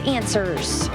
answers.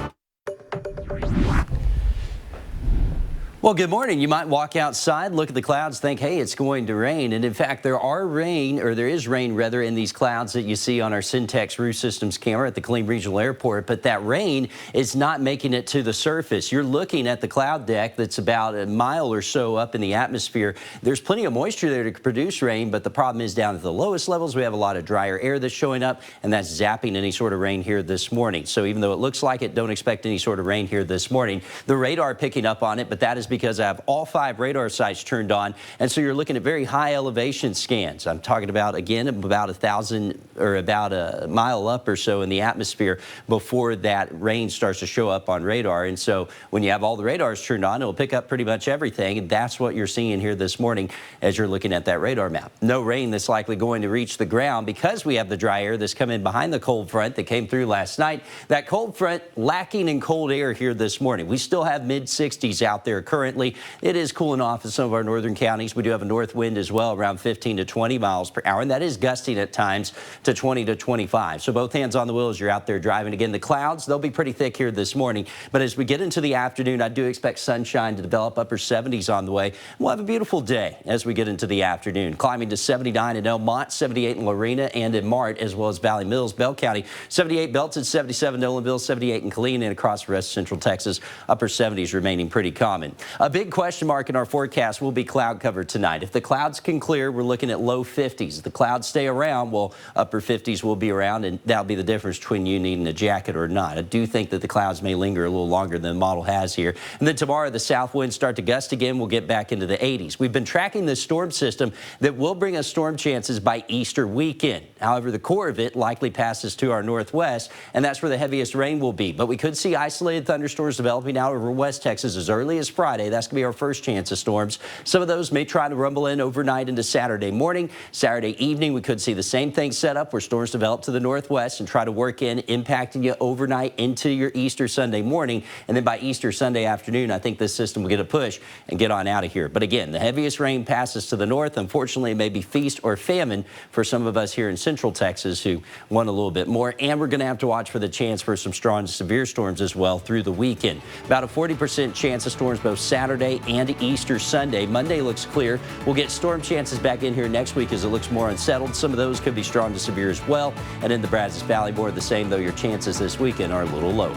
Well, good morning. You might walk outside, look at the clouds, think, hey, it's going to rain. And in fact, there is rain rather in these clouds that you see on our Syntex Roof Systems camera at the Killeen Regional Airport. But that rain is not making it to the surface. You're looking at the cloud deck that's about a mile or so up in the atmosphere. There's plenty of moisture there to produce rain, but the problem is down at the lowest levels, we have a lot of drier air that's showing up, and that's zapping any sort of rain here this morning. So even though it looks like it, don't expect any sort of rain here this morning. The radar picking up on it, but that is because I have all 5 radar sites turned on, and so you're looking at very high elevation scans. I'm talking about, again, about 1,000 or about a mile up or so in the atmosphere before that rain starts to show up on radar. And so when you have all the radars turned on, it'll pick up pretty much everything, and that's what you're seeing here this morning as you're looking at that radar map. No rain that's likely going to reach the ground because we have the dry air that's come in behind the cold front that came through last night. That cold front lacking in cold air here this morning. We still have mid-60s out there currently. It is cooling off in some of our northern counties. We do have a north wind as well, around 15 to 20 miles per hour, and that is gusting at times to 20 to 25. So both hands on the wheel as you're out there driving. Again, the clouds, they'll be pretty thick here this morning, but as we get into the afternoon, I do expect sunshine to develop, upper 70s on the way. We'll have a beautiful day as we get into the afternoon, climbing to 79 in Elmont, 78 in Lorena and in Mart, as well as Valley Mills, Bell County, 78 Belton, 77 Nolanville, 78 in Killeen, and across the rest of central Texas, upper 70s remaining pretty common. A big question mark in our forecast will be cloud cover tonight. If the clouds can clear, we're looking at low 50s. If the clouds stay around, well, upper 50s will be around, and that'll be the difference between you needing a jacket or not. I do think that the clouds may linger a little longer than the model has here. And then tomorrow, the south winds start to gust again. We'll get back into the 80s. We've been tracking this storm system that will bring us storm chances by Easter weekend. However, the core of it likely passes to our northwest, and that's where the heaviest rain will be. But we could see isolated thunderstorms developing out over West Texas as early as Friday. That's going to be our first chance of storms. Some of those may try to rumble in overnight into Saturday morning. Saturday evening, we could see the same thing set up where storms develop to the northwest and try to work in, impacting you overnight into your Easter Sunday morning. And then by Easter Sunday afternoon, I think this system will get a push and get on out of here. But again, the heaviest rain passes to the north. Unfortunately, it may be feast or famine for some of us here in central Texas who want a little bit more. And we're going to have to watch for the chance for some strong to severe storms as well through the weekend. About a 40% chance of storms both Saturday and Easter Sunday. Monday looks clear. We'll get storm chances back in here next week as it looks more unsettled. Some of those could be strong to severe as well. And in the Brazos Valley, more of the same, though your chances this weekend are a little lower.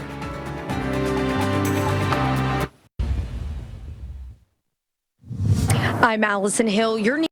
I'm Allison Hill. Your